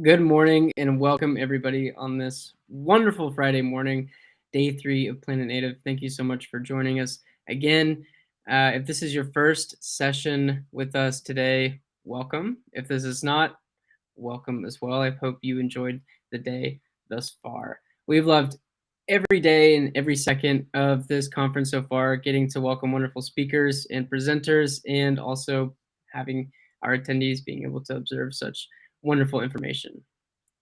Good morning and welcome everybody on this wonderful Friday morning, day 3 of Planet Native. Thank you so much for joining us again. If this is your first session with us today, welcome. If this is not, welcome as well. I hope you enjoyed the day thus far. We've loved every day and every second of this conference so far, getting to welcome wonderful speakers and presenters, and also having our attendees being able to observe such wonderful information.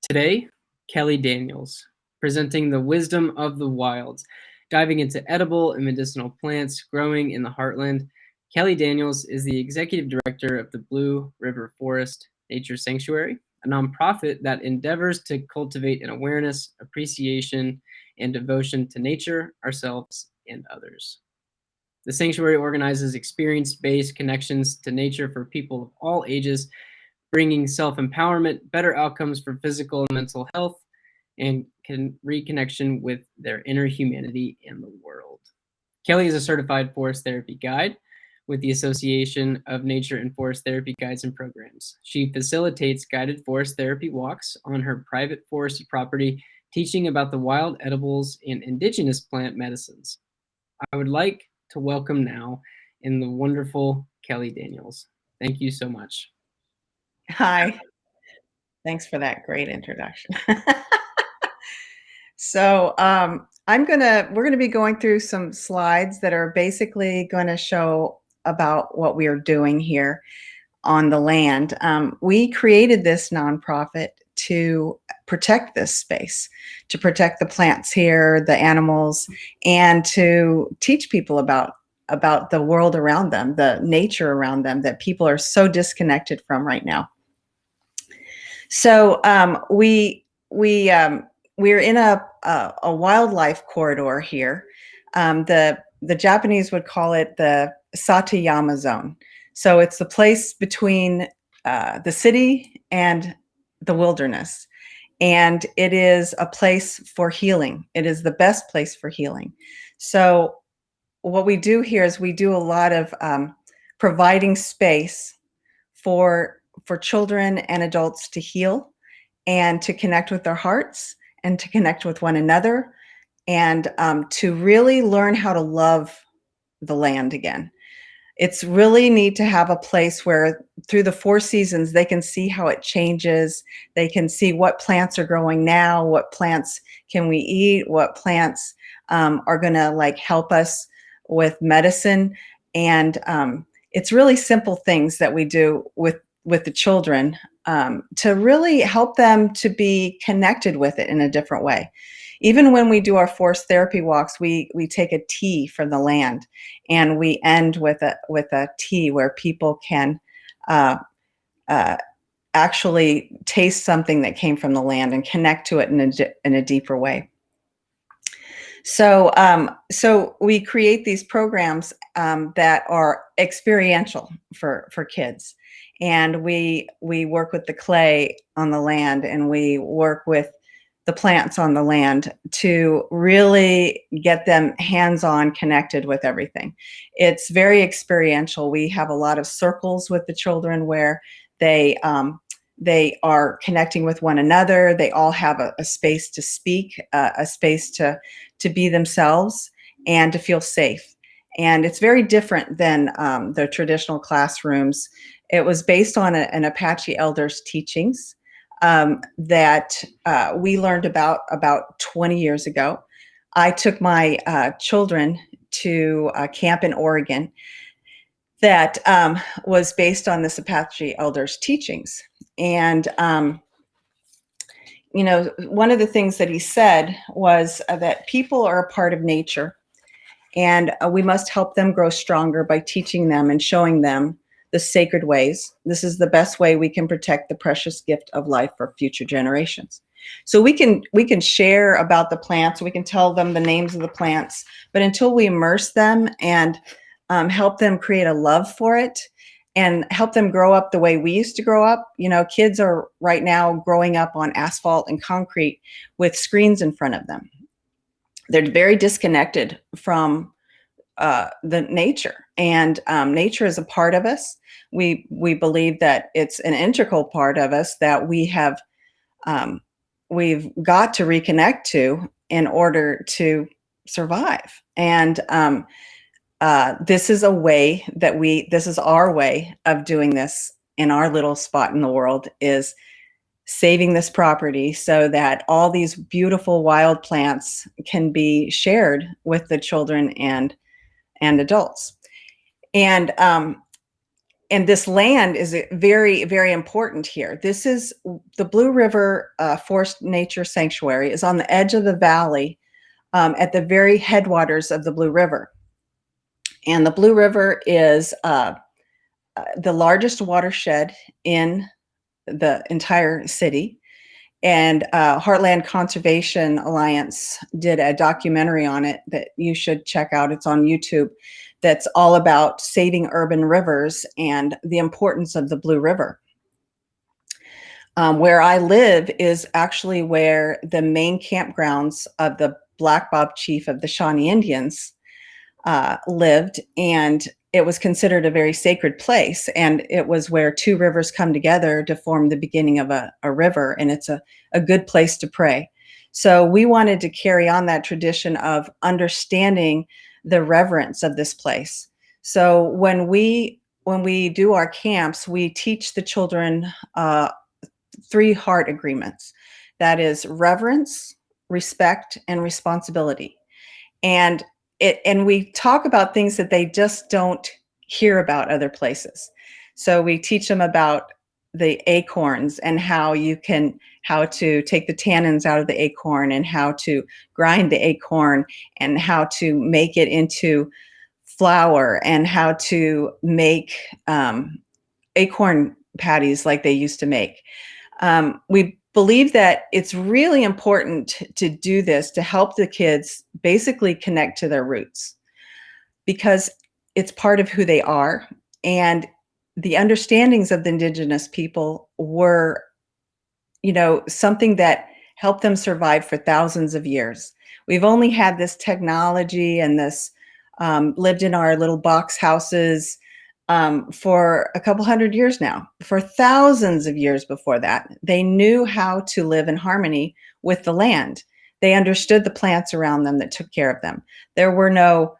Today, Kelly Daniels, presenting the wisdom of the wilds, diving into edible and medicinal plants growing in the heartland. Kelly Daniels is the executive director of the Blue River Forest Nature Sanctuary, a nonprofit that endeavors to cultivate an awareness, appreciation, and devotion to nature, ourselves, and others. The sanctuary organizes experience-based connections to nature for people of all ages, bringing self-empowerment, better outcomes for physical and mental health, and reconnection with their inner humanity and the world. Kelly is a certified forest therapy guide with the Association of Nature and Forest Therapy Guides and Programs. She facilitates guided forest therapy walks on her private forest property, teaching about the wild edibles and indigenous plant medicines. I would like to welcome now in the wonderful Kelly Daniels. Thank you so much. Hi. Thanks for that great introduction. So we're gonna be going through some slides that are basically going to show about what we are doing here on the land. We created this nonprofit to protect this space, to protect the plants here, the animals, and to teach people about the world around them, the nature around them that people are so disconnected from right now. So we're in a wildlife corridor here. The Japanese would call it the Satayama zone. So it's the place between the city and the wilderness, and it is a place for healing. It is the best place for healing. So what we do here is we do a lot of providing space for children and adults to heal and to connect with their hearts and to connect with one another and to really learn how to love the land again. It's really neat to have a place where through the 4 seasons they can see how it changes. They can see what plants are growing now, what plants can we eat, what plants are going to like help us with medicine. And it's really simple things that we do with the children to really help them to be connected with it in a different way. Even when we do our forest therapy walks, we take a tea from the land, and we end with a tea where people can actually taste something that came from the land and connect to it in a deeper way. So we create these programs that are experiential for kids, and we work with the clay on the land, and we work with the plants on the land to really get them hands-on connected with everything. It's very experiential. We have a lot of circles with the children where they are connecting with one another. They all have a space to speak, a space to be themselves and to feel safe. And it's very different than the traditional classrooms. It was based on an Apache elder's teachings that we learned about 20 years ago. I took my children to a camp in Oregon that was based on this Apache elder's teachings. And one of the things that he said was that people are a part of nature, and we must help them grow stronger by teaching them and showing them the sacred ways. This is the best way we can protect the precious gift of life for future generations. So we can share about the plants, we can tell them the names of the plants, but until we immerse them and help them create a love for it and help them grow up the way we used to grow up. Kids are right now growing up on asphalt and concrete with screens in front of them. They're very disconnected from the nature, and nature is a part of us. We believe that it's an integral part of us, that we have we've got to reconnect to in order to survive. And this is a way that this is our way of doing this in our little spot in the world, is saving this property so that all these beautiful wild plants can be shared with the children and adults. And this land is very, very important here. This is the Blue River Forest Nature Sanctuary, is on the edge of the valley, at the very headwaters of the Blue River. And the Blue River is the largest watershed in the entire city. And Heartland Conservation Alliance did a documentary on it that you should check out. It's on YouTube. That's all about saving urban rivers and the importance of the Blue River. Where I live is actually where the main campgrounds of the Black Bob Chief of the Shawnee Indians lived, and it was considered a very sacred place. And it was where two rivers come together to form the beginning of a river, and it's a good place to pray. So we wanted to carry on that tradition of understanding the reverence of this place. So when we do our camps, we teach the children 3 heart agreements. That is reverence, respect, and responsibility. And we talk about things that they just don't hear about other places. So we teach them about the acorns and how to take the tannins out of the acorn, and how to grind the acorn, and how to make it into flour, and how to make acorn patties like they used to make. We believe that it's really important to do this to help the kids basically connect to their roots, because it's part of who they are. And the understandings of the indigenous people were, something that helped them survive for thousands of years. We've only had this technology and this lived in our little box houses for a couple hundred years now. For thousands of years before that, they knew how to live in harmony with the land. They understood the plants around them that took care of them. There were no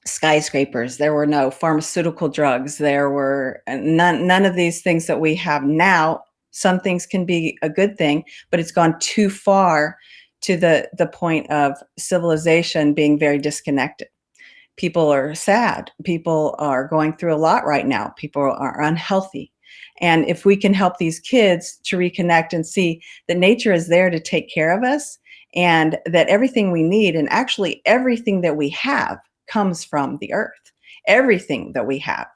skyscrapers. There were no pharmaceutical drugs. There were none of these things that we have now. Some things can be a good thing, but it's gone too far to the point of civilization being very disconnected. People are sad. People are going through a lot right now. People are unhealthy. And if we can help these kids to reconnect and see that nature is there to take care of us, and that everything we need, and actually everything that we have, comes from the earth. Everything that we have,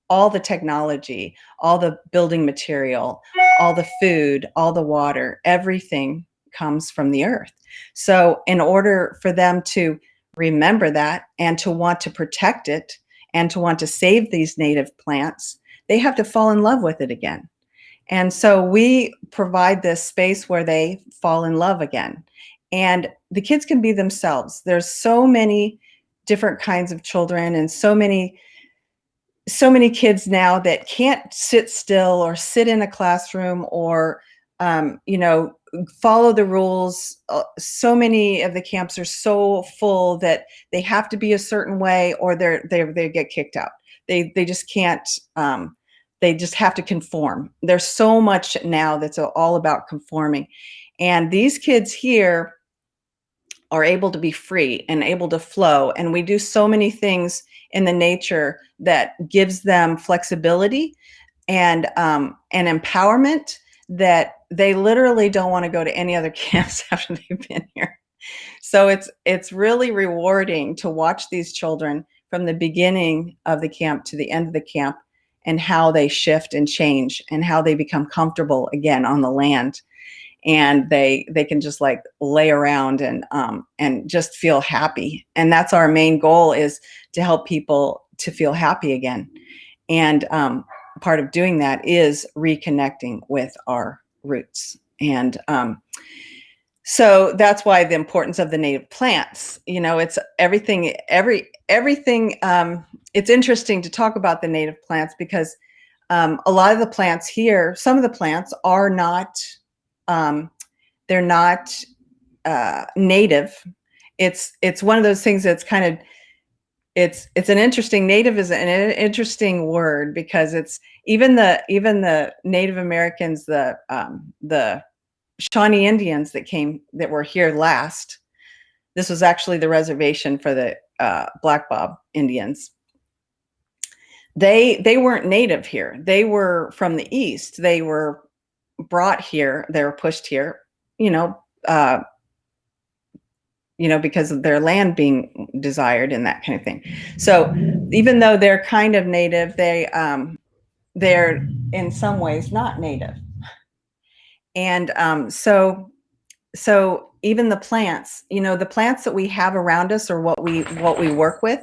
all the technology, all the building material, all the food, all the water, everything comes from the earth. So in order for them to remember that, and to want to protect it, and to want to save these native plants, they have to fall in love with it again. And so we provide this space where they fall in love again. And the kids can be themselves. There's so many different kinds of children, and so many kids now that can't sit still or sit in a classroom or follow the rules. So many of the camps are so full that they have to be a certain way, or they get kicked out. They just can't. They just have to conform. There's so much now that's all about conforming, and these kids here are able to be free and able to flow. And we do so many things in the nature that gives them flexibility and empowerment, that they literally don't want to go to any other camps after they've been here. So it's really rewarding to watch these children from the beginning of the camp to the end of the camp, and how they shift and change, and how they become comfortable again on the land. And they can just like lay around and just feel happy. And that's our main goal, is to help people to feel happy again. And part of doing that is reconnecting with our roots. And so that's why the importance of the native plants. It's everything. It's interesting to talk about the native plants, because A lot of the plants here, some of the plants are not, they're not native. It's one of those things that's kind of, it's an interesting, native is an interesting word, because it's even the Native Americans, the Shawnee Indians that were here last. This was actually the reservation for the Black Bob Indians. They weren't native here. They were from the east. They were brought here. They were pushed here, you know, because of their land being desired and that kind of thing. So even though they're kind of native, they're in some ways not native. And so even the plants, the plants that we have around us, or what we work with.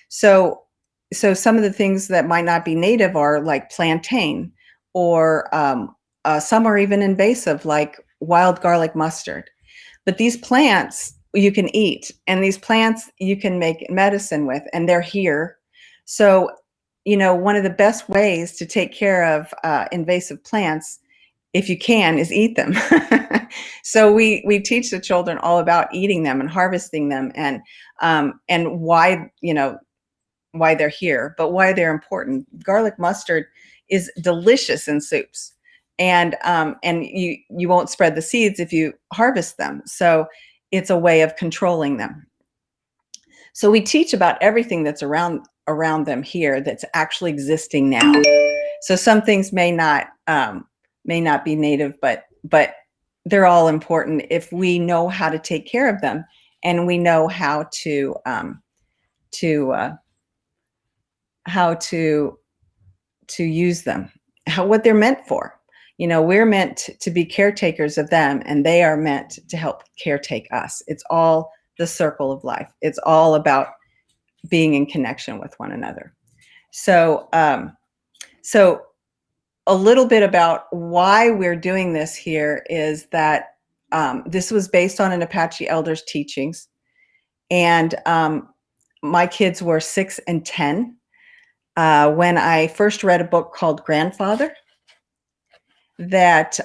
So some of the things that might not be native are like plantain, or some are even invasive, like wild garlic mustard. But these plants you can eat, and these plants you can make medicine with, and they're here. So, one of the best ways to take care of invasive plants, if you can, is eat them. So we teach the children all about eating them and harvesting them, and why, why they're here, but why they're important. Garlic mustard is delicious in soups, and you won't spread the seeds if you harvest them. So it's a way of controlling them. So we teach about everything that's around them here that's actually existing now. So some things may not be native, but they're all important if we know how to take care of them, and we know how to use them, what they're meant for. We're meant to be caretakers of them, and they are meant to help caretake us. It's all the circle of life. It's all about being in connection with one another. So a little bit about why we're doing this here is that this was based on an Apache elder's teachings, and my kids were 6 and 10 when I first read a book called Grandfather, that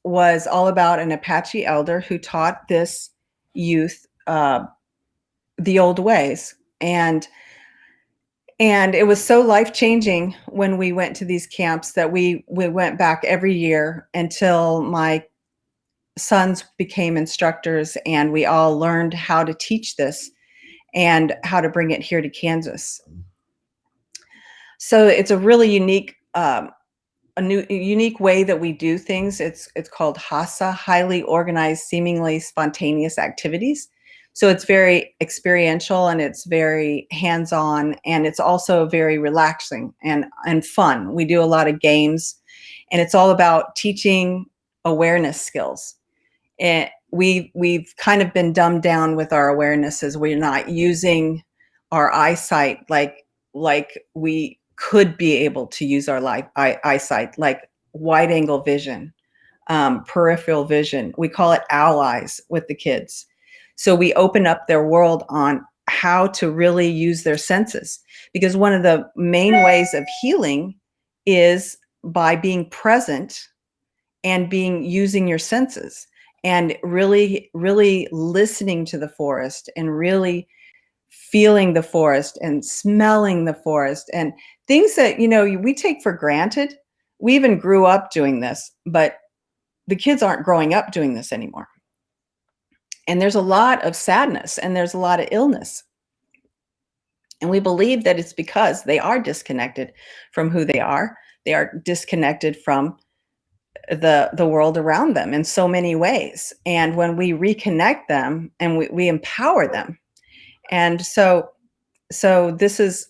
was all about an Apache elder who taught this youth the old ways. And it was so life-changing when we went to these camps that we went back every year until my sons became instructors, and we all learned how to teach this and how to bring it here to Kansas. So it's a really unique unique way that we do things. It's called HASA, highly organized, seemingly spontaneous activities. So it's very experiential, and it's very hands-on, and it's also very relaxing and fun. We do a lot of games, and it's all about teaching awareness skills. And we've kind of been dumbed down with our awarenesses. We're not using our eyesight like we could be able to use our eyesight, like wide angle vision, peripheral vision. We call it owl eyes with the kids. So we open up their world on how to really use their senses, because one of the main ways of healing is by being present and using your senses, and really, really listening to the forest, and really feeling the forest and smelling the forest, and things that, we take for granted. We even grew up doing this, but the kids aren't growing up doing this anymore. And there's a lot of sadness, and there's a lot of illness. And we believe that it's because they are disconnected from who they are. They are disconnected from the world around them in so many ways. And when we reconnect them and we empower them, and so this is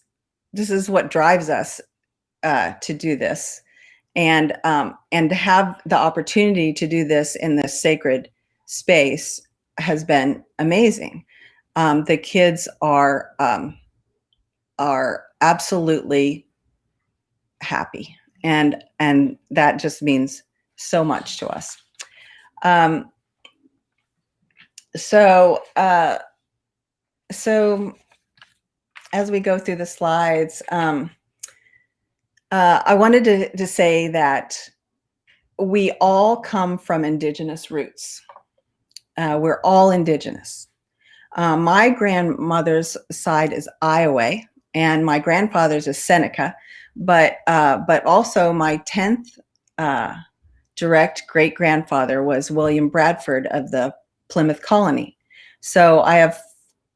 what drives us to do this, and to have the opportunity to do this in this sacred space has been amazing. The kids are absolutely happy, and that just means so much to us. So as we go through the slides, I wanted to say that we all come from indigenous roots. We're all indigenous. My grandmother's side is Iowa, and my grandfather's is Seneca, but also my 10th direct great grandfather was William Bradford of the Plymouth Colony. So I have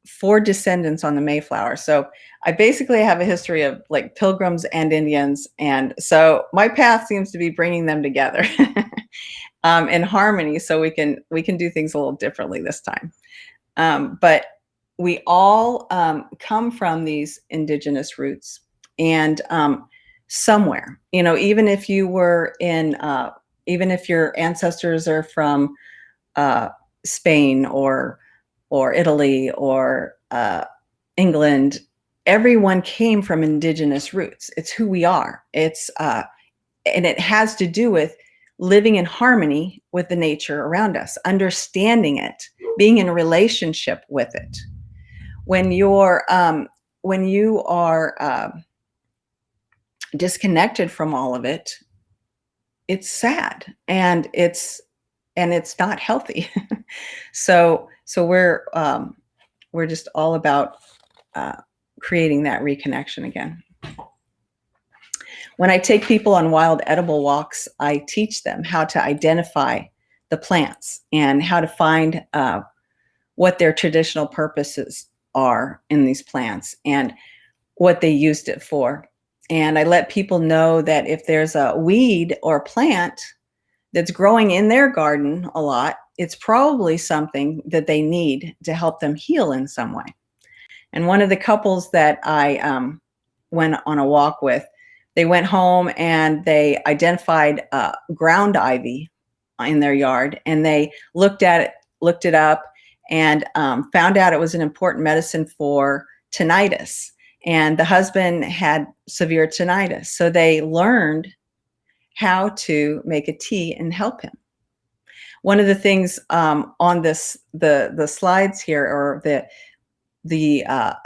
4 descendants on the Mayflower. So I basically have a history of like Pilgrims and Indians, and so my path seems to be bringing them together in harmony, so we can do things a little differently this time. But we all come from these indigenous roots, and somewhere, even if you were in, even if your ancestors are from Spain or Italy or England, everyone came from indigenous roots. It's who we are. And it has to do with living in harmony with the nature around us, understanding it, being in a relationship with it. When you are disconnected from all of it, it's sad and it's not healthy. So we're just all about creating that reconnection again. When I take people on wild edible walks, I teach them how to identify the plants and how to find what their traditional purposes are in these plants and what they used it for. And I let people know that if there's a weed or plant that's growing in their garden a lot, it's probably something that they need to help them heal in some way. And one of the couples that I went on a walk with, they went home and they identified ground ivy in their yard, and they looked it up, and found out it was an important medicine for tinnitus. And the husband had severe tinnitus, so they learned how to make a tea and help him. One of the things on the slides here, or the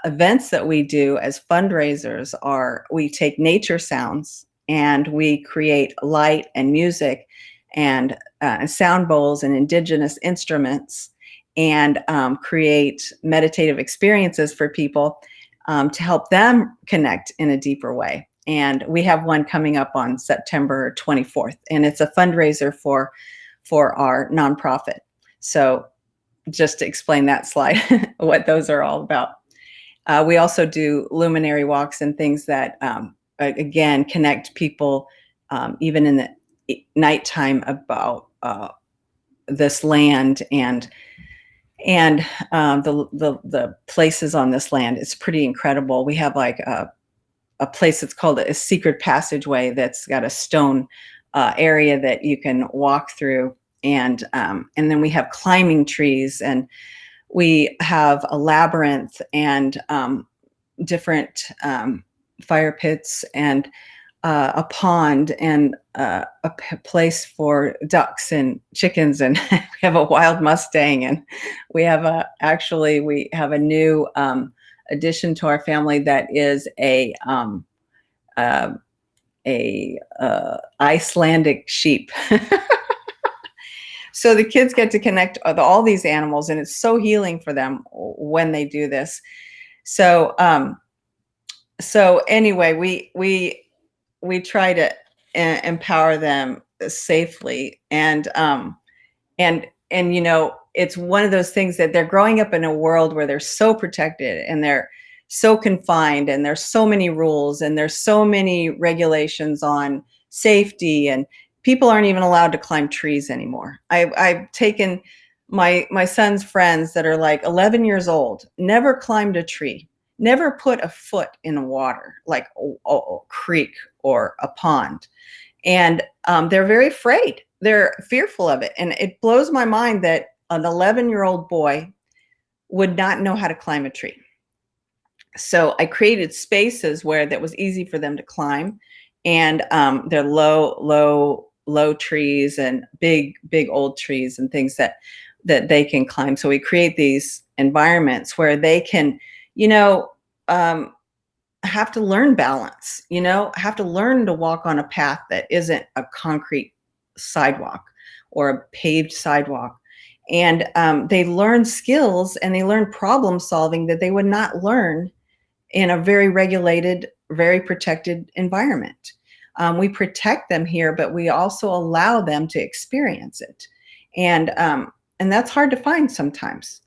events that we do as fundraisers, are we take nature sounds and we create light and music and sound bowls and indigenous instruments, and create meditative experiences for people to help them connect in a deeper way. And we have one coming up on September 24th, and it's a fundraiser for our nonprofit. So just to explain that slide, what those are all about. We also do luminary walks and things that, again, connect people even in the nighttime about this land and the places on this land. It's pretty incredible. We have like a place that's called a secret passageway that's got a stone area that you can walk through. And then we have climbing trees, and we have a labyrinth and different fire pits, and a pond, and a place for ducks and chickens, and we have a wild Mustang, and we have a new addition to our family that is a Icelandic sheep. So the kids get to connect all these animals, and it's so healing for them when they do this. So anyway, we try to empower them safely, and it's one of those things that they're growing up in a world where they're so protected and they're so confined, and there's so many rules and there's so many regulations on safety, and people aren't even allowed to climb trees anymore. I've taken my son's friends that are like 11 years old, never climbed a tree, never put a foot in water, like a creek or a pond. And they're very afraid. They're fearful of it. And it blows my mind that an 11-year-old boy would not know how to climb a tree. So I created spaces where that was easy for them to climb. And they're low trees and big old trees and things that they can climb. So we create these environments where they can, have to learn balance, have to learn to walk on a path that isn't a concrete sidewalk or a paved sidewalk. And they learn skills and they learn problem solving that they would not learn in a very regulated, very protected environment. We protect them here, but we also allow them to experience it. And that's hard to find sometimes.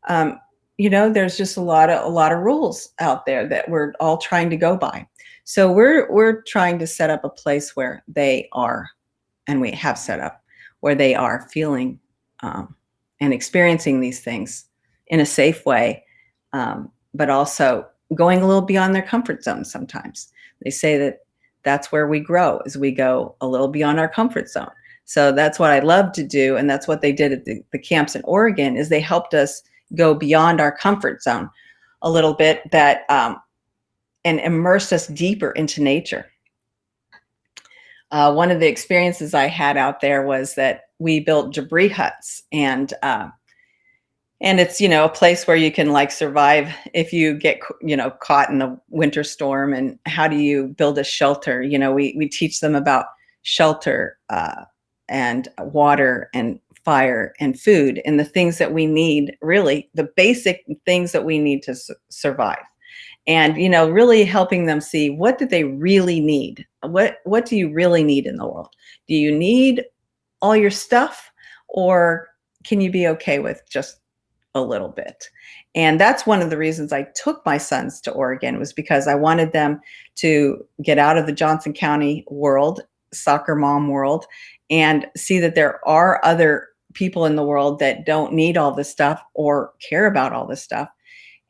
There's just a lot of rules out there that we're all trying to go by. So we're trying to set up a place where they are, and we have set up where they are feeling and experiencing these things in a safe way, but also going a little beyond their comfort zone. Sometimes they say that that's where we grow, as we go a little beyond our comfort zone. So that's what I love to do, and that's what they did at the camps in Oregon, is they helped us go beyond our comfort zone a little bit, that and immerse us deeper into nature. One of the experiences I had out there was that we built Jabri huts, and it's a place where you can like survive if you get caught in a winter storm. And how do you build a shelter? We teach them about shelter and water and fire and food, and the things that we need, really the basic things that we need to survive. And really helping them see, what do they really need? What do you really need in the world? Do you need all your stuff, or can you be okay with just a little bit? And that's one of the reasons I took my sons to Oregon, was because I wanted them to get out of the Johnson County world, soccer mom world, and see that there are other people in the world that don't need all this stuff or care about all this stuff.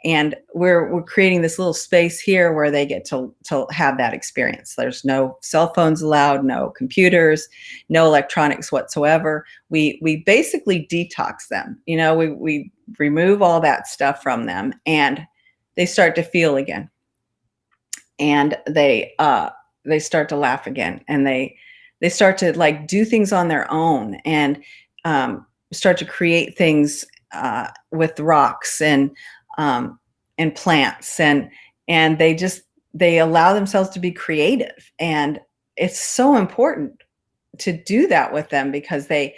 And we're creating this little space here where they get to have that experience. There's no cell phones allowed, no computers, no electronics whatsoever. We basically detox them. We remove all that stuff from them, and they start to feel again. And they start to laugh again, and they start to like do things on their own, and start to create things with rocks and plants, and they allow themselves to be creative. And it's so important to do that with them, because they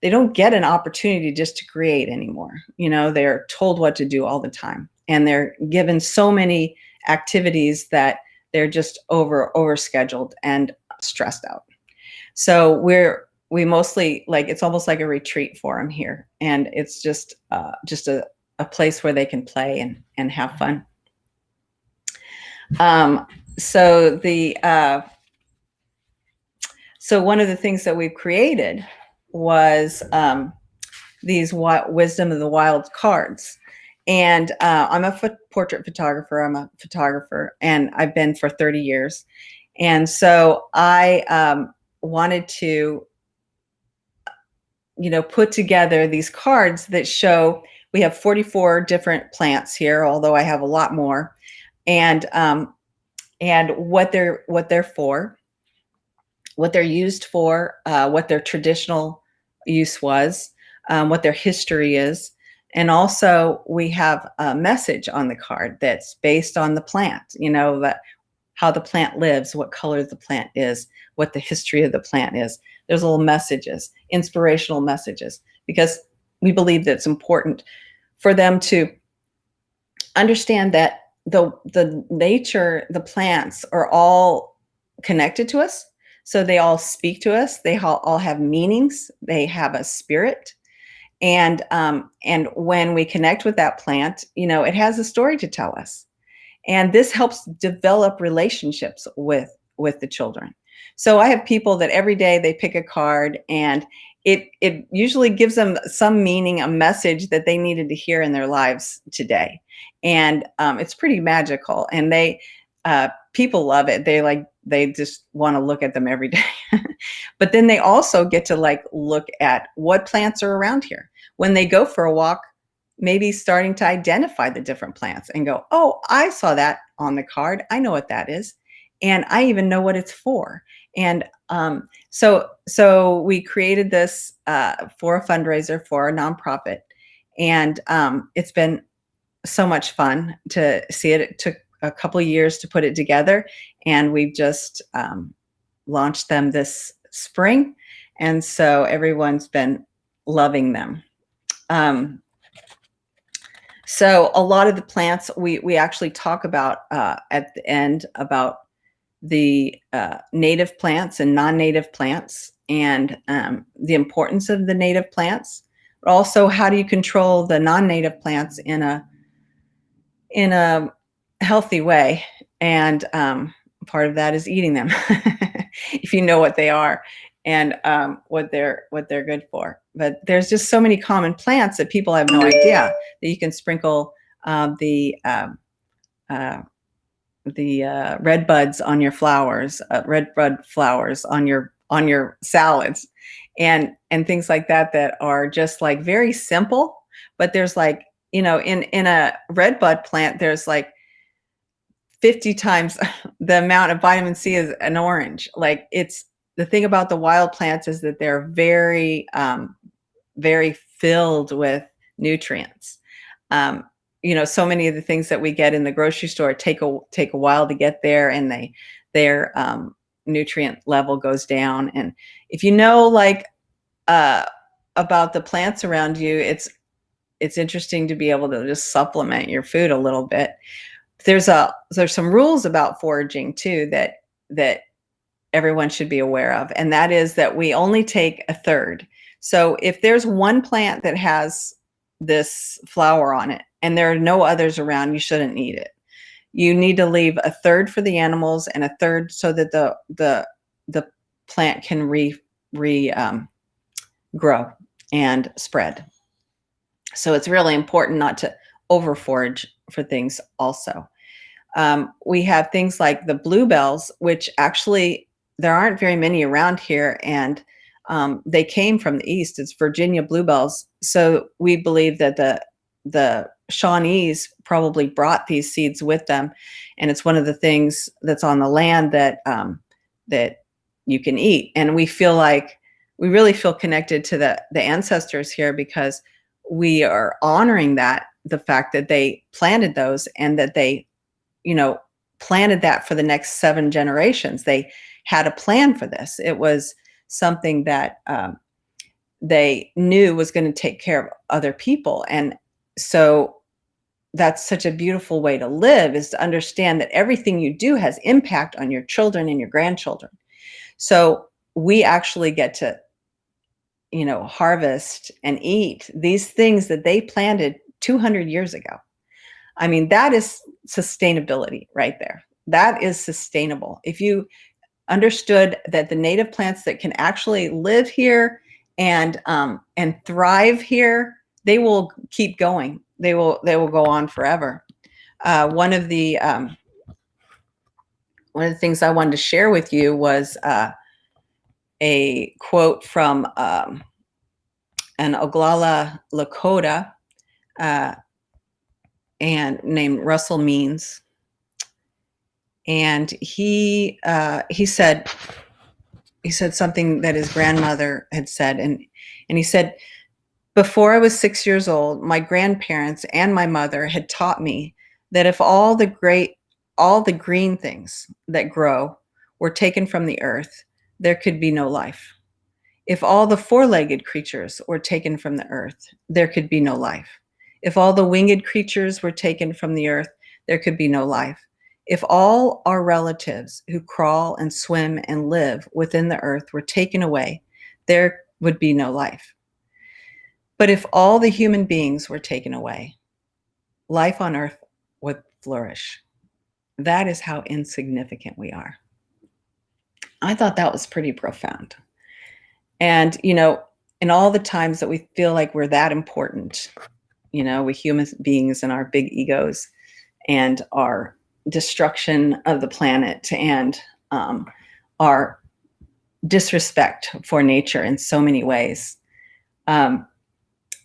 don't get an opportunity just to create anymore. They're told what to do all the time, and they're given so many activities that they're just over scheduled and stressed out. So we mostly, like, it's almost like a retreat for them here, and it's just a place where they can play and have fun. So one of the things that we've created was these Wisdom of the Wild cards. And I'm a portrait photographer. I'm a photographer, and I've been for 30 years. And so I wanted to, put together these cards that show, we have 44 different plants here, although I have a lot more, and what they're for, what they're used for, what their traditional use was, what their history is. And also we have a message on the card that's based on the plant, how the plant lives, what color the plant is, what the history of the plant is. There's little messages, inspirational messages, because we believe that it's important for them to understand that the nature, the plants are all connected to us. So they all speak to us. They all have meanings. They have a spirit. And when we connect with that plant, it has a story to tell us. And this helps develop relationships with the children. So I have people that every day they pick a card, and it usually gives them some meaning, a message that they needed to hear in their lives today. And it's pretty magical. And people love it. They just want to look at them every day. But then they also get to look at what plants are around here. When they go for a walk, maybe starting to identify the different plants and go, oh, I saw that on the card. I know what that is. And I even know what it's for. And so we created this for a fundraiser for a nonprofit. And it's been so much fun to see it. It took a couple years to put it together, and we've just launched them this spring, and so everyone's been loving them. So a lot of the plants we actually talk about at the end about the native plants and non-native plants, and the importance of the native plants. But also, how do you control the non-native plants in a healthy way? And part of that is eating them, if you know what they are and what they're good for. But there's just so many common plants that people have no idea that you can sprinkle the red buds on your flowers, red bud flowers on your salads, and things like that that are just like very simple. But there's like, in a red bud plant, there's like 50 times the amount of vitamin C as an orange. Like, it's the thing about the wild plants is that they're very, very filled with nutrients. So many of the things that we get in the grocery store take a while to get there, and their nutrient level goes down. And if you know, like, about the plants around you, it's interesting to be able to just supplement your food a little bit. There's some rules about foraging too that everyone should be aware of, and that is that we only take a third. So if there's one plant that has this flower on it and there are no others around, you shouldn't eat it. You need to leave a third for the animals and a third so that the plant can grow and spread. So it's really important not to over forage for things also. We have things like the bluebells, which actually there aren't very many around here, and they came from the east. It's Virginia bluebells. So we believe that the Shawnees probably brought these seeds with them, and it's one of the things that's on the land that that you can eat. And we really feel connected to the ancestors here, because we are honoring the fact that they planted those, and that they planted that for the next 7 generations. They had a plan for this. It was something that they knew was going to take care of other people. And so that's such a beautiful way to live, is to understand that everything you do has impact on your children and your grandchildren. So we actually get to, harvest and eat these things that they planted 200 years ago. I mean, that is sustainability right there. That is sustainable. If you understood that the native plants that can actually live here and thrive here, they will keep going. They will go on forever. One of the things I wanted to share with you was a quote from an Oglala Lakota and named Russell Means. And he said something that his grandmother had said, and he said, "Before I was 6 years old, my grandparents and my mother had taught me that if all the green things that grow were taken from the earth, there could be no life. If all the four-legged creatures were taken from the earth, there could be no life. If all the winged creatures were taken from the earth, there could be no life. If all our relatives who crawl and swim and live within the earth were taken away, there would be no life. But if all the human beings were taken away, life on earth would flourish." That is how insignificant we are. I thought that was pretty profound. And, in all the times that we feel like we're that important, we human beings and our big egos and our destruction of the planet and our disrespect for nature in so many ways,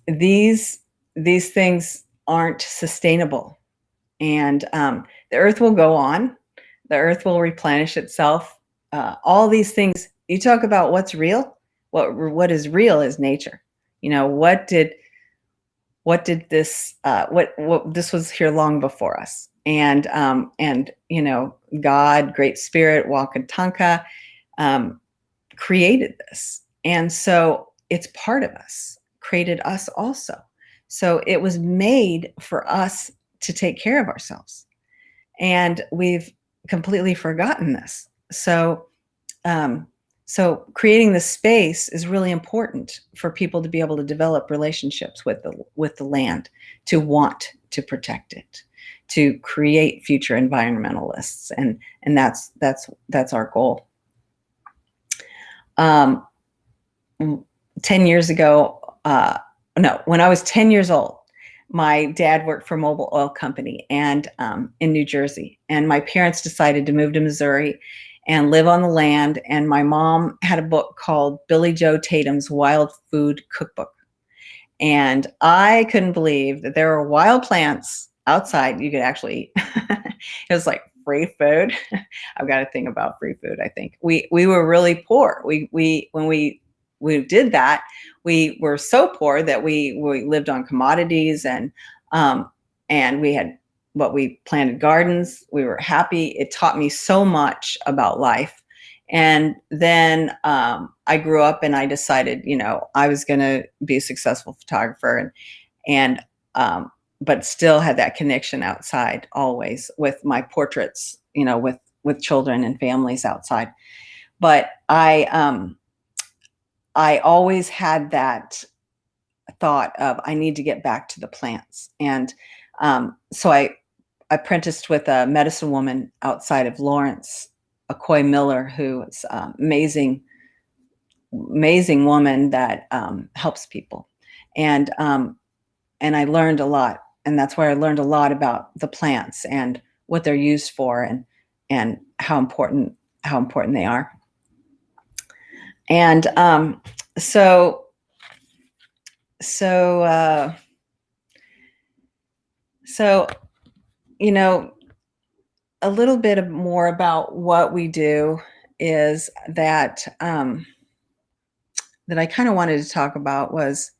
these things aren't sustainable. And the earth will go on. The earth will replenish itself. All these things, you talk about what's real. What is real is nature. What this was here long before us. and God, Great Spirit, Wakantanka, created this, and so it's part of us, created us also. So it was made for us to take care of ourselves, and we've completely forgotten this. So creating the space is really important for people to be able to develop relationships with the land, to want to protect it, to create future environmentalists, and that's our goal. 10 years ago, when I was 10 years old, my dad worked for Mobil Oil Company and in New Jersey, and my parents decided to move to Missouri and live on the land. And my mom had a book called Billy Joe Tatum's Wild Food Cookbook. And I couldn't believe that there were wild plants outside you could actually eat. It was like free food. I've got a thing about free food, I think. We were really poor. When we did that, we were so poor that we lived on commodities, and we had we planted gardens. We were happy. It taught me so much about life. And then I grew up and I decided, I was going to be a successful photographer, and but still had that connection outside always with my portraits, with children and families outside. But I always had that thought of, I need to get back to the plants. And so I apprenticed with a medicine woman outside of Lawrence, Akoi Miller, who is an amazing woman that helps people. And I learned a lot. And that's where I learned a lot about the plants and what they're used for, and how important they are. And so a little bit more about what we do is that that I kind of wanted to talk about was,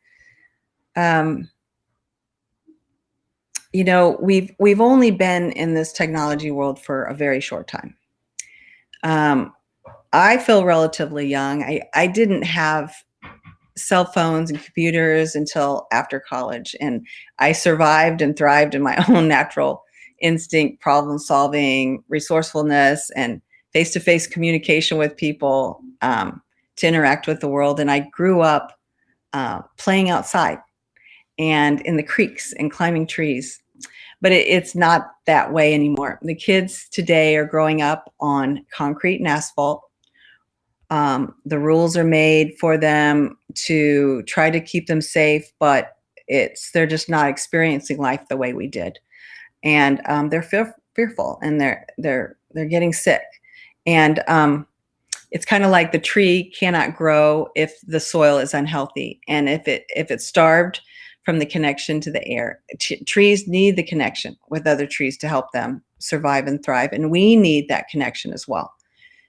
we've only been in this technology world for a very short time. I feel relatively young. I didn't have cell phones and computers until after college, and I survived and thrived in my own natural instinct, problem solving, resourcefulness, and face-to-face communication with people, to interact with the world. And I grew up playing outside and in the creeks and climbing trees. But it's not that way anymore. The kids today are growing up on concrete and asphalt. The rules are made for them to try to keep them safe, but they're just not experiencing life the way we did. And they're fearful, and they're getting sick. And it's kind of like the tree cannot grow if the soil is unhealthy, and if it's starved from the connection to the air. Trees need the connection with other trees to help them survive and thrive, and we need that connection as well.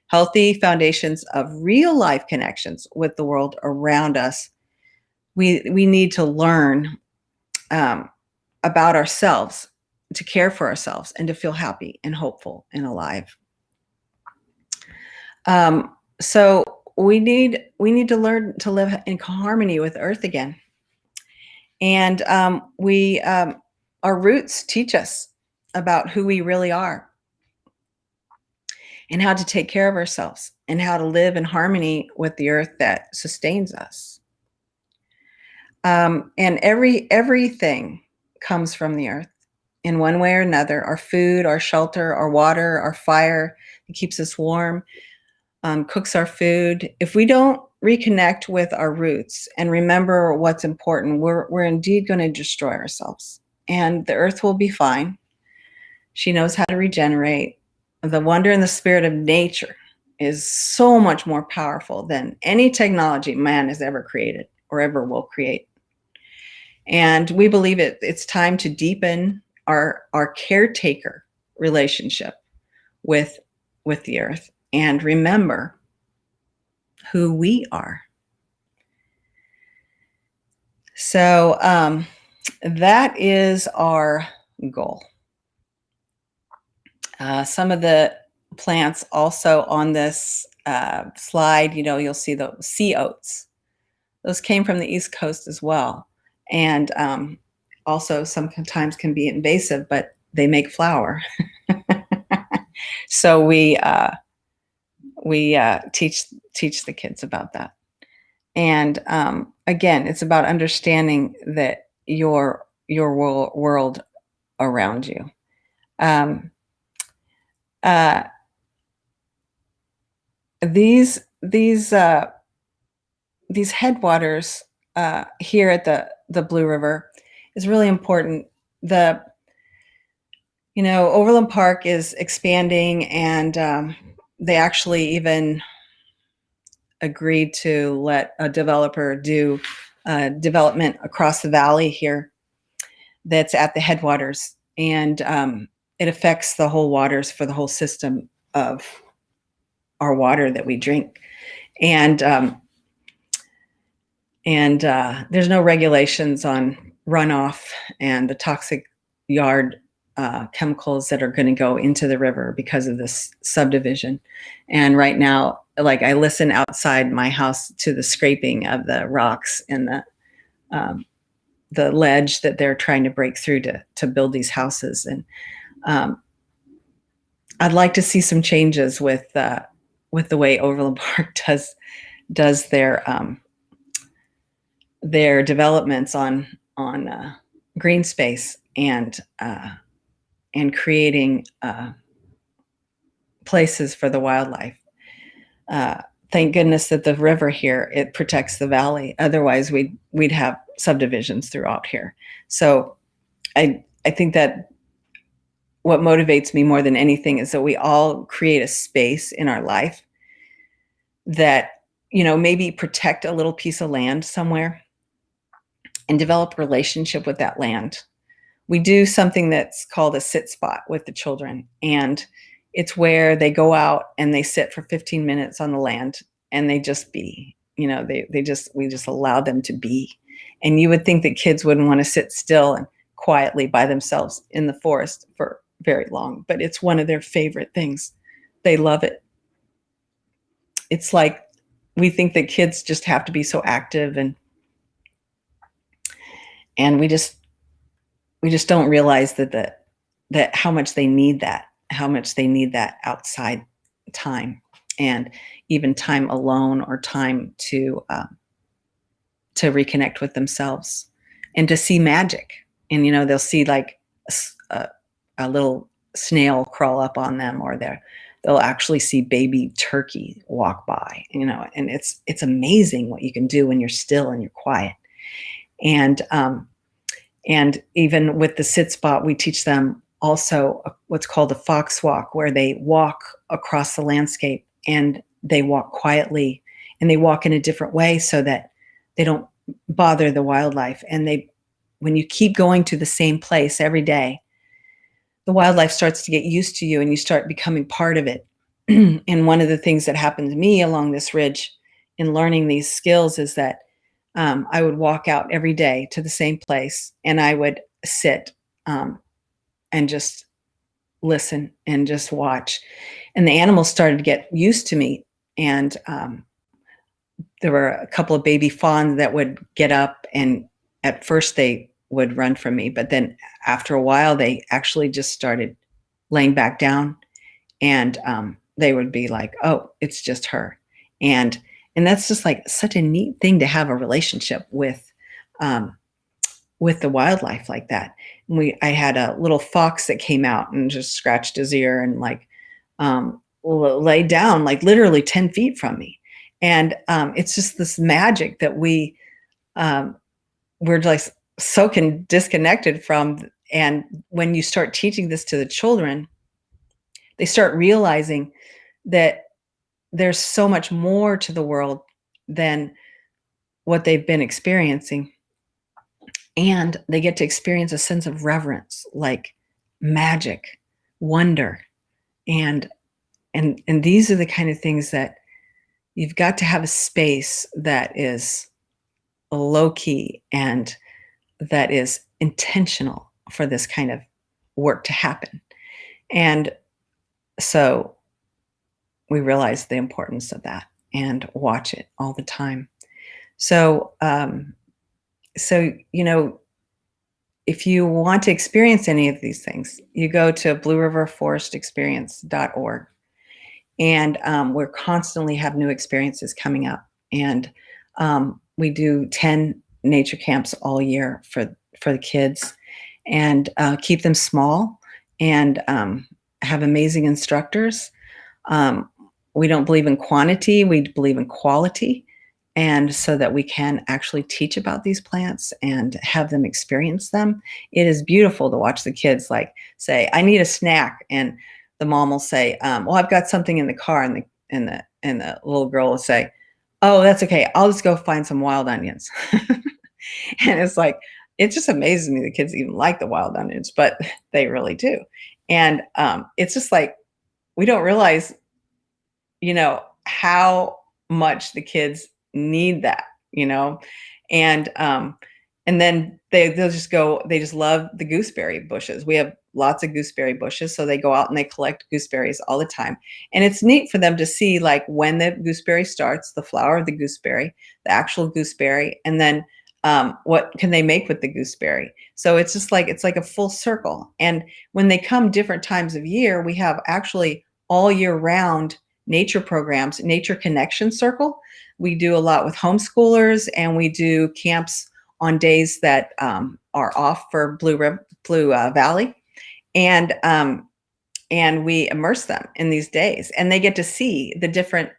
Healthy foundations of real life connections with the world around us. We need to learn about ourselves, to care for ourselves, and to feel happy and hopeful and alive. So we need to learn to live in harmony with Earth again. And our roots teach us about who we really are, and how to take care of ourselves, and how to live in harmony with the earth that sustains us. And everything comes from the earth in one way or another. Our food, our shelter, our water, our fire, it keeps us warm, cooks our food. If we don't reconnect with our roots and remember what's important, we're indeed going to destroy ourselves. And the earth will be fine. She knows how to regenerate. The wonder and the spirit of nature is so much more powerful than any technology man has ever created or ever will create. And we believe it's time to deepen our caretaker relationship with the earth, and remember who we are. So that is our goal. Some of the plants also on this slide, you'll see the sea oats. Those came from the East Coast as well. And also sometimes can be invasive, but they make flour. So we teach the kids about that. And again, it's about understanding that your world around you. These headwaters here at the Blue River is really important. Overland Park is expanding, and they actually even agreed to let a developer do development across the valley here that's at the headwaters. And it affects the whole waters for the whole system of our water that we drink. And there's no regulations on runoff and the toxic yard chemicals that are going to go into the river because of this subdivision. And right now, like, I listen outside my house to the scraping of the rocks and the ledge that they're trying to break through to build these houses. And I'd like to see some changes with the way Overland Park does their developments on green space and creating places for the wildlife. Thank goodness that the river here, it protects the valley. Otherwise, we'd have subdivisions throughout here. So I think that what motivates me more than anything is that we all create a space in our life that, maybe protect a little piece of land somewhere and develop a relationship with that land. We do something that's called a sit spot with the children, and it's where they go out and they sit for 15 minutes on the land and they just be. We just allow them to be. And you would think that kids wouldn't want to sit still and quietly by themselves in the forest for very long, but it's one of their favorite things. They love it. It's like we think that kids just have to be so active, and we just don't realize that how much they need that outside time, and even time alone, or time to reconnect with themselves and to see magic. And they'll see like a little snail crawl up on them, or they'll actually see baby turkey walk by. And it's amazing what you can do when you're still and you're quiet. And even with the sit spot, we teach them also what's called a fox walk, where they walk across the landscape and they walk quietly and they walk in a different way so that they don't bother the wildlife. And when you keep going to the same place every day, the wildlife starts to get used to you and you start becoming part of it. And one of the things that happened to me along this ridge in learning these skills is that I would walk out every day to the same place, and I would sit and just listen and just watch. And the animals started to get used to me. And there were a couple of baby fawns that would get up, and at first they would run from me. But then after a while, they actually just started laying back down, and they would be like, oh, it's just her. And that's just like such a neat thing to have a relationship with the wildlife like that. I had a little fox that came out and just scratched his ear and like laid down like literally 10 feet from me. And it's just this magic that we're like so disconnected from. And when you start teaching this to the children, they start realizing that there's so much more to the world than what they've been experiencing. And they get to experience a sense of reverence, like magic, wonder. And these are the kind of things that you've got to have a space that is low key and that is intentional for this kind of work to happen. And So we realize the importance of that and watch it all the time. So, if you want to experience any of these things, you go to blueriverforestexperience.org, and we're constantly have new experiences coming up. And we do 10 nature camps all year for the kids, and keep them small, and have amazing instructors. Um, we don't believe in quantity, we believe in quality. And so that we can actually teach about these plants and have them experience them. It is beautiful to watch the kids like say, I need a snack. And the mom will say, well, I've got something in the car. And the little girl will say, oh, that's okay. I'll just go find some wild onions. And it's like, it just amazes me the kids even like the wild onions, but they really do. And it's just like, we don't realize how much the kids need that, you know? And and then they just love the gooseberry bushes. We have lots of gooseberry bushes, so they go out and they collect gooseberries all the time. And it's neat for them to see like when the gooseberry starts, the flower of the gooseberry, the actual gooseberry, and then what can they make with the gooseberry. So it's like a full circle. And when they come different times of year, we have actually all year round nature programs. Nature Connection Circle, we do a lot with homeschoolers, and we do camps on days that are off for Blue Valley, and we immerse them in these days, and they get to see the different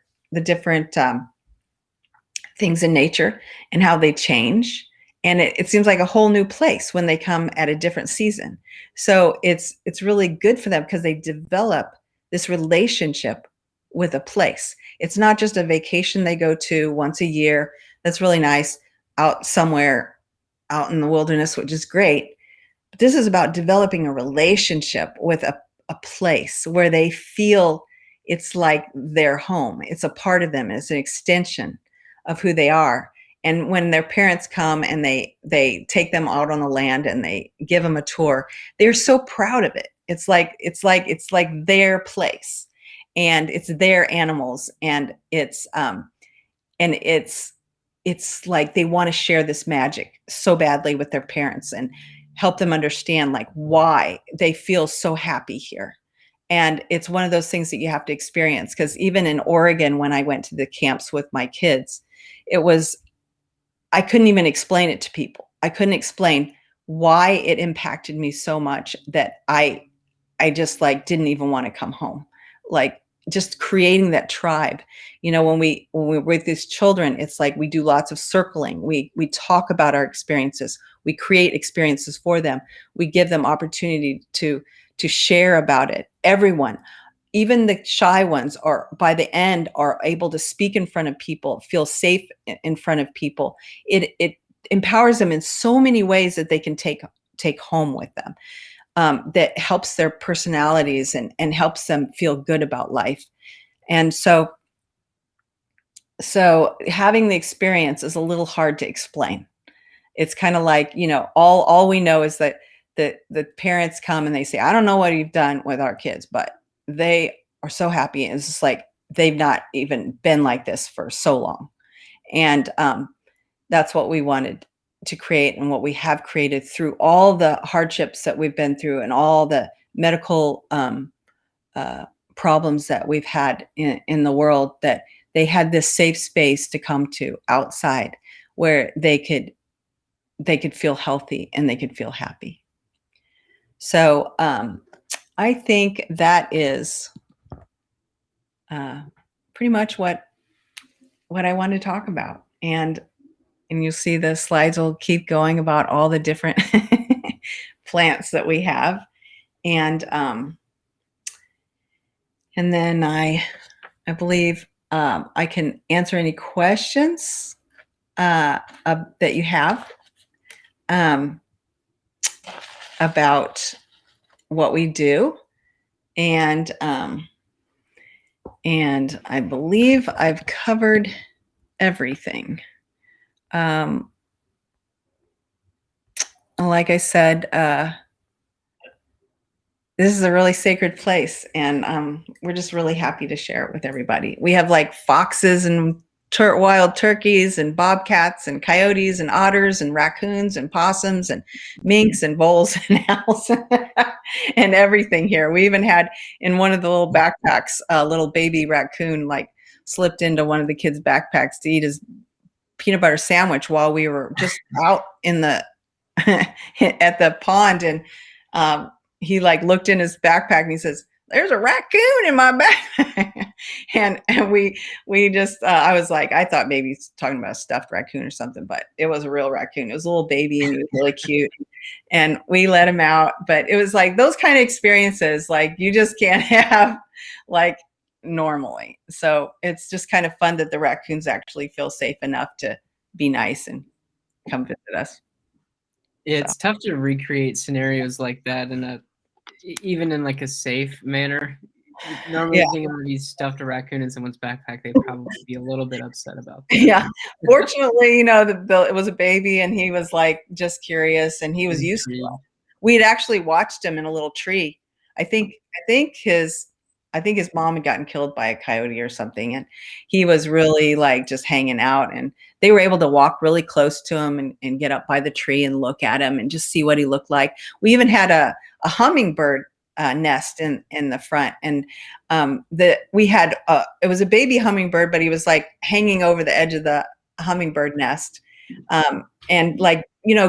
things in nature and how they change. And it seems like a whole new place when they come at a different season. So it's really good for them because they develop this relationship with a place. It's not just a vacation they go to once a year. That's really nice out somewhere out in the wilderness, which is great. But this is about developing a relationship with a place where they feel it's like their home. It's a part of them. It's an extension of who they are. And when their parents come and they take them out on the land and they give them a tour, they're so proud of it. It's like their place, and it's their animals, and it's like they want to share this magic so badly with their parents and help them understand like why they feel so happy here. And it's one of those things that you have to experience, because even in Oregon, when I went to the camps with my kids, it was, I couldn't even explain it to people. I couldn't explain why it impacted me so much that I just like didn't even want to come home. Like just creating that tribe. When we're with these children, it's like we do lots of circling. We talk about our experiences. We create experiences for them. We give them opportunity to share about it. Everyone, even the shy ones, are by the end are able to speak in front of people, feel safe in front of people. It empowers them in so many ways that they can take home with them, that helps their personalities and helps them feel good about life. And so having the experience is a little hard to explain. It's kind of like, all we know is that the parents come and they say, I don't know what you've done with our kids, but they are so happy. And it's just like they've not even been like this for so long. And that's what we wanted to create, and what we have created through all the hardships that we've been through and all the medical uh, problems that we've had in the world, that they had this safe space to come to outside where they could feel healthy and they could feel happy. So I think that is pretty much what I want to talk about. And you'll see the slides will keep going about all the different plants that we have. And then I believe I can answer any questions that you have about what we do. And I believe I've covered everything. Like I said, this is a really sacred place, and we're just really happy to share it with everybody. We have like foxes and wild turkeys and bobcats and coyotes and otters and raccoons and possums and minks and voles and owls and everything here. We even had in one of the little backpacks a little baby raccoon like slipped into one of the kids' backpacks to eat his peanut butter sandwich while we were just out in the at the pond, and he like looked in his backpack and he says, "There's a raccoon in my backpack." and we just I was like, I thought maybe he's talking about a stuffed raccoon or something, but it was a real raccoon. It was a little baby and he was really cute. And we let him out, but it was like those kind of experiences like you just can't have like normally. So it's just kind of fun that the raccoons actually feel safe enough to be nice and come visit us. It's tough to recreate scenarios like that even in like a safe manner. Normally, Yeah. think of these stuffed a raccoon in someone's backpack, they'd probably be a little bit upset about that. Yeah. Fortunately, it was a baby and he was like just curious and he was used to it. We'd actually watched him in a little tree. I think his mom had gotten killed by a coyote or something, and he was really like just hanging out, and they were able to walk really close to him and get up by the tree and look at him and just see what he looked like. We even had a hummingbird nest in the front, and we had it was a baby hummingbird, but he was like hanging over the edge of the hummingbird nest, and like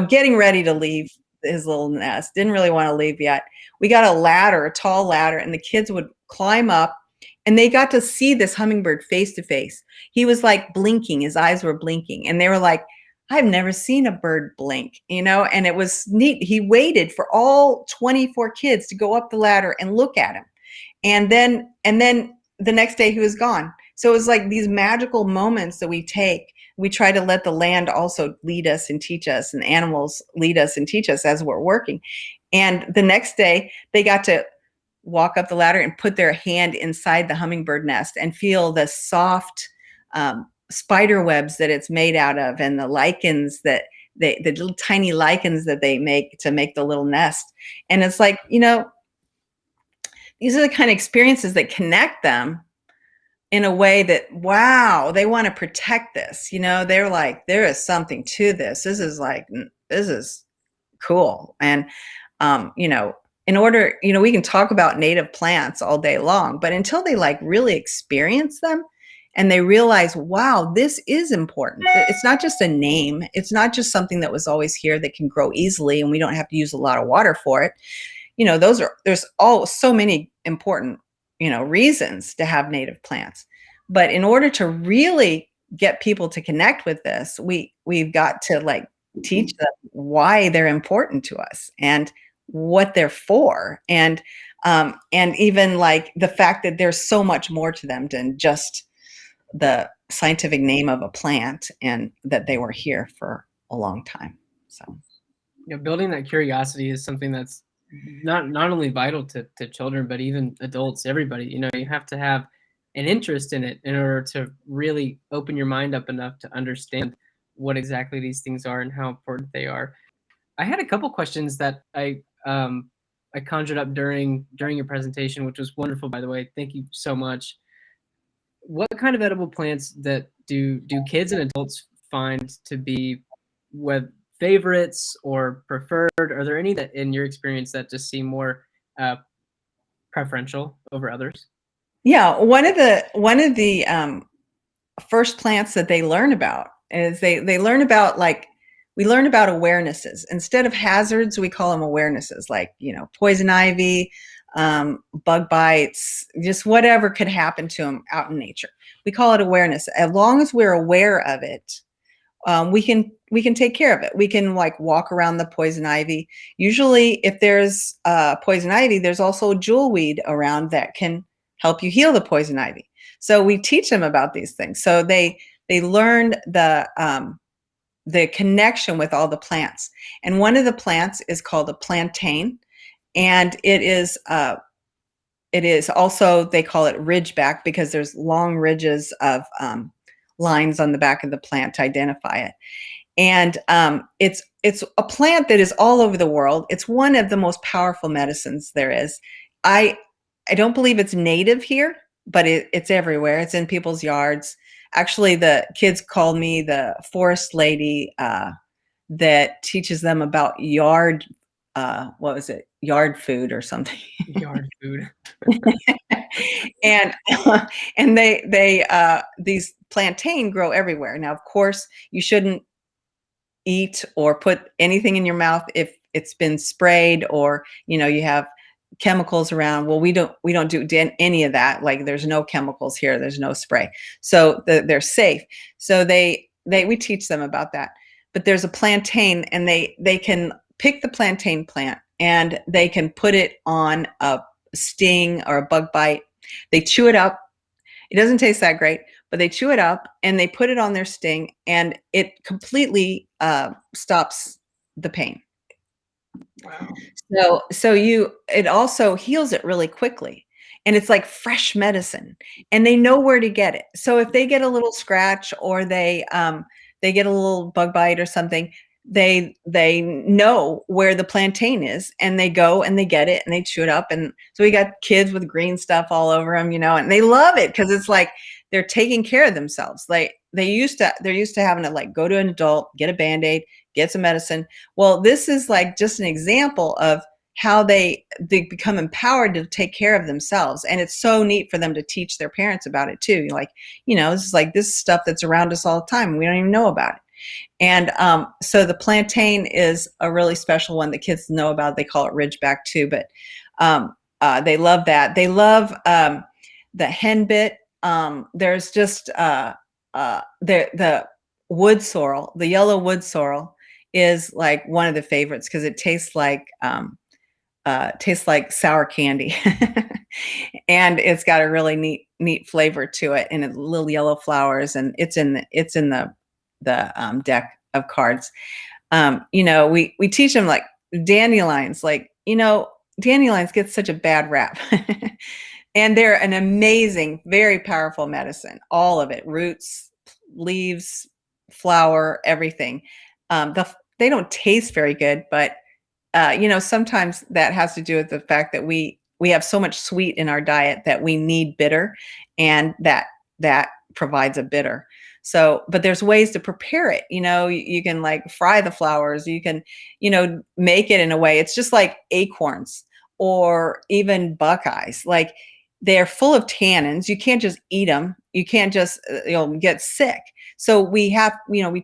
getting ready to leave his little nest. Didn't really want to leave yet. We got a tall ladder, and the kids would climb up, and they got to see this hummingbird face to face. He was like blinking, his eyes were blinking, and they were like, "I've never seen a bird blink," and it was neat. He waited for all 24 kids to go up the ladder and look at him. And then the next day he was gone. So it was like these magical moments that we take. We try to let the land also lead us and teach us, and animals lead us and teach us as we're working. And the next day they got to walk up the ladder and put their hand inside the hummingbird nest and feel the soft spider webs that it's made out of, and the lichens that the little tiny lichens that they make to make the little nest. And it's like, these are the kind of experiences that connect them in a way that, wow, they want to protect this. They're like, there is something to this. This is cool. And, in order, we can talk about native plants all day long, but until they like really experience them and they realize, wow, this is important. It's not just a name. It's not just something that was always here that can grow easily and we don't have to use a lot of water for it. There's so many important, reasons to have native plants. But in order to really get people to connect with this, we've got to like teach them why they're important to us and what they're for. And even like the fact that there's so much more to them than just the scientific name of a plant, and that they were here for a long time. So, building that curiosity is something that's not only vital to children, but even adults, everybody. You have to have an interest in it in order to really open your mind up enough to understand what exactly these things are and how important they are. I had a couple questions that I conjured up during your presentation, which was wonderful, by the way. Thank you so much. What kind of edible plants that do kids and adults find to be favorites or preferred? Are there any that, in your experience, that just seem more preferential over others? Yeah, one of the first plants that they learn about is they learn about, like, we learn about awarenesses. Instead of hazards, we call them awarenesses, like, poison ivy, bug bites, just whatever could happen to them out in nature. We call it awareness. As long as we're aware of it, we can take care of it. We can like walk around the poison ivy. Usually if there's poison ivy, there's also jewelweed around that can help you heal the poison ivy. So we teach them about these things. So they learn the connection with all the plants. And one of the plants is called a plantain. And it is also, they call it ridgeback because there's long ridges of lines on the back of the plant to identify it. And it's a plant that is all over the world. It's one of the most powerful medicines there is. I I don't believe it's native here, but it's everywhere. It's in people's yards. Actually, the kids called me the forest lady that teaches them about yard. What was it? Yard food or something. Yard food. And and they these plantain grow everywhere. Now, of course, you shouldn't eat or put anything in your mouth if it's been sprayed, or you have chemicals around. Well, we don't do any of that. Like, there's no chemicals here, there's no spray, so they're safe. So we teach them about that. But there's a plantain, and they can pick the plantain plant, and they can put it on a sting or a bug bite. They chew it up. It doesn't taste that great, but they chew it up and they put it on their sting, and it completely stops the pain. Wow. It also heals it really quickly, and it's like fresh medicine, and they know where to get it. So if they get a little scratch, or they get a little bug bite or something, they know where the plantain is, and they go and they get it and they chew it up. And so we got kids with green stuff all over them, and they love it because it's like they're taking care of themselves. Like, they're used to having to, like, go to an adult, get a Band-Aid, get some medicine. Well, this is like just an example of how they become empowered to take care of themselves. And it's so neat for them to teach their parents about it too. Like, this is like this stuff that's around us all the time, and we don't even know about it. And so the plantain is a really special one that kids know about. They call it Ridgeback too, but they love that. They love the henbit. There's just the wood sorrel, the yellow wood sorrel is like one of the favorites because it tastes like sour candy. And it's got a really neat flavor to it, and little yellow flowers, and it's in the deck of cards. We teach them, like, dandelions. Like, dandelions get such a bad rap. And they're an amazing, very powerful medicine. All of it: roots, leaves, flower, everything. They don't taste very good, but sometimes that has to do with the fact that we have so much sweet in our diet that we need bitter, and that provides a bitter. So, but there's ways to prepare it. You can, like, fry the flowers. You can, make it in a way. It's just like acorns or even buckeyes. Like, they're full of tannins. You can't just eat them. You can't just get sick. So we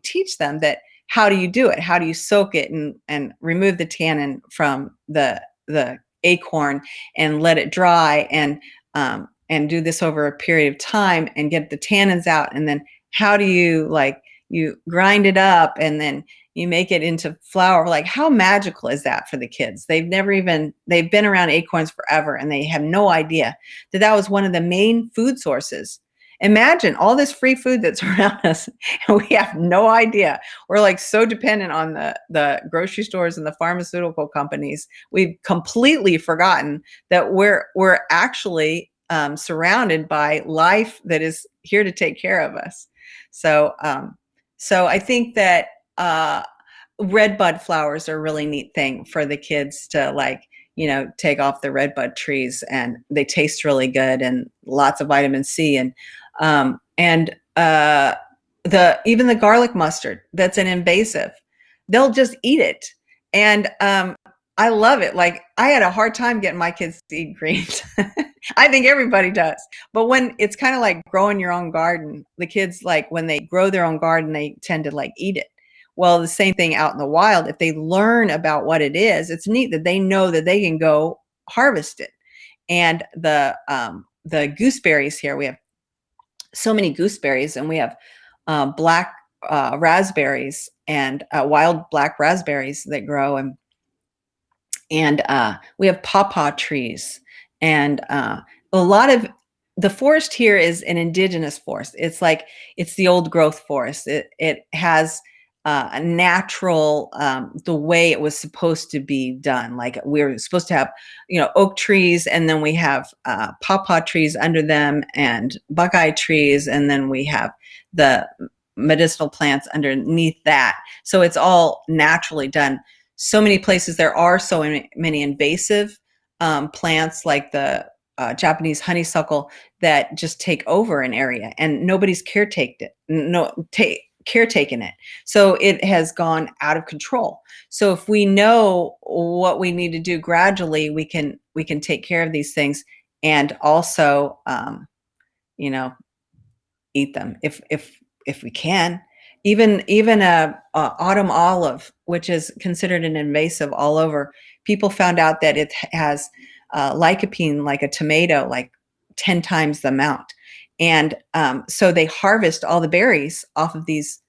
teach them that. How do you do it? How do you soak it and remove the tannin from the acorn and let it dry, and do this over a period of time and get the tannins out? And then how do you grind it up, and then you make it into flour? Like, how magical is that for the kids? They've been around acorns forever, and they have no idea that was one of the main food sources. Imagine all this free food that's around us, and we have no idea. We're, like, so dependent on the grocery stores and the pharmaceutical companies. We've completely forgotten that we're actually surrounded by life that is here to take care of us. So I think that red bud flowers are a really neat thing for the kids to, like, take off the red bud trees, and they taste really good, and lots of vitamin C, and even the garlic mustard, that's an invasive. They'll just eat it. And I love it. Like, I had a hard time getting my kids to eat greens. I think everybody does. But when it's kind of like growing your own garden, the kids, like, when they grow their own garden, they tend to, like, eat it. Well, the same thing out in the wild. If they learn about what it is, it's neat that they know that they can go harvest it. And the gooseberries here, we have so many gooseberries, and we have black raspberries, and wild black raspberries that grow, and we have pawpaw trees, and a lot of the forest here is an indigenous forest. It's the old growth forest. It has a natural, the way it was supposed to be done. Like, we're supposed to have, oak trees, and then we have pawpaw trees under them, and buckeye trees, and then we have the medicinal plants underneath that. So it's all naturally done. So many places there are so many invasive plants like the Japanese honeysuckle that just take over an area, and nobody's caretaken it. So it has gone out of control. So if we know what we need to do gradually, we can take care of these things, and also you know, eat them if we can. Even a autumn olive, which is considered an invasive all over, people found out that it has lycopene like a tomato, like 10 times the amount. And so they harvest all the berries off of these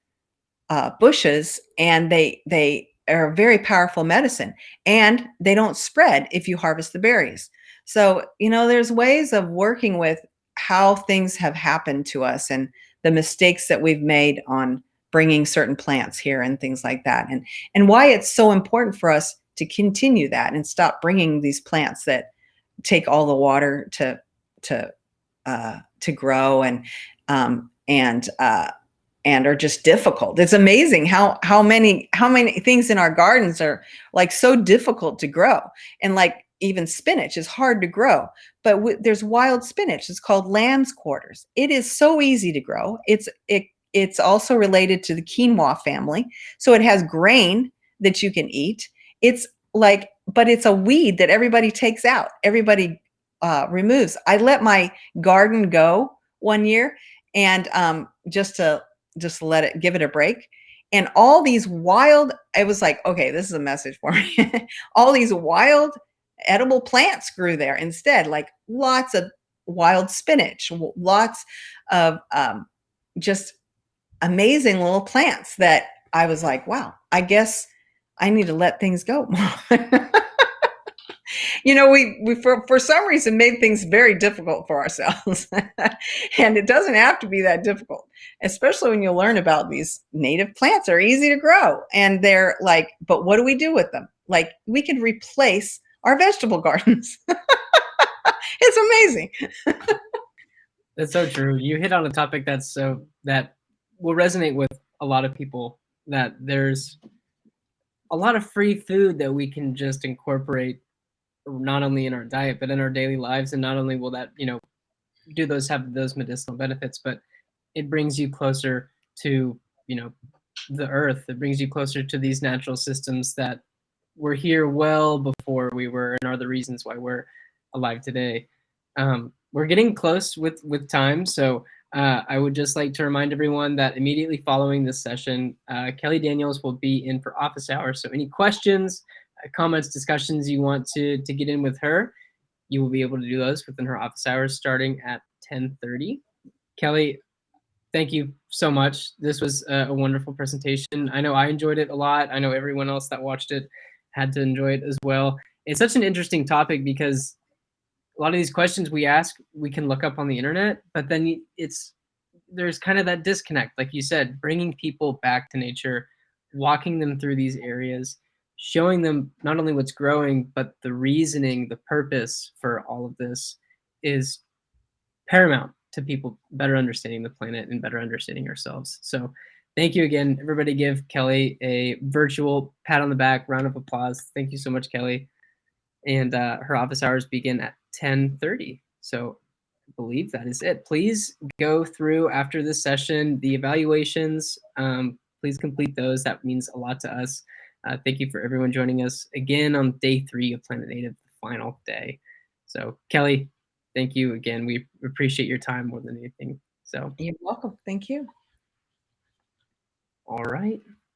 bushes, and they are a very powerful medicine, and they don't spread if you harvest the berries. So there's ways of working with how things have happened to us and the mistakes that we've made on bringing certain plants here and things like that, and why it's so important for us to continue that and stop bringing these plants that take all the water to grow, and are just difficult. It's amazing how many things in our gardens are like so difficult to grow, and like even spinach is hard to grow. But there's wild spinach. It's called lamb's quarters. It is so easy to grow. It's also related to the quinoa family, so it has grain that you can eat. It's like, but it's a weed that everybody takes out. Everybody removes. I let my garden go one year, and just to let it, give it a break. And all these wild, I was like, okay, this is a message for me. All these wild edible plants grew there instead, like lots of wild spinach, lots of just amazing little plants that I was like, wow, I guess I need to let things go more. We for some reason made things very difficult for ourselves. And it doesn't have to be that difficult, especially when you learn about these native plants are easy to grow. And they're like, but what do we do with them? Like, we could replace our vegetable gardens. It's amazing. That's so true. You hit on a topic that will resonate with a lot of people, that there's a lot of free food that we can just incorporate not only in our diet but in our daily lives. And not only will that have those medicinal benefits, but it brings you closer to the earth. It brings you closer to these natural systems that were here well before we were, and are the reasons why we're alive today. We're getting close with time, so I would just like to remind everyone that immediately following this session, Kelly Daniels will be in for office hours. So any questions, comments, discussions you want to get in with her, you will be able to do those within her office hours starting at 10:30. Kelly, thank you so much. This was a wonderful presentation. I know I enjoyed it a lot. I know everyone else that watched it had to enjoy it as well. It's such an interesting topic because a lot of these questions we ask, we can look up on the internet, but then there's kind of that disconnect, like you said, bringing people back to nature, walking them through these areas, showing them not only what's growing, but the reasoning, the purpose for all of this is paramount to people better understanding the planet and better understanding ourselves. So thank you again. Everybody give Kelly a virtual pat on the back, round of applause. Thank you so much, Kelly. And her office hours begin at 10:30. So I believe that is it. Please go through after this session the evaluations. Please complete those. That means a lot to us. Thank you for everyone joining us again on day 3 of Planet Native, the final day. So Kelly, thank you again. We appreciate your time more than anything. So You're welcome. Thank you. All right.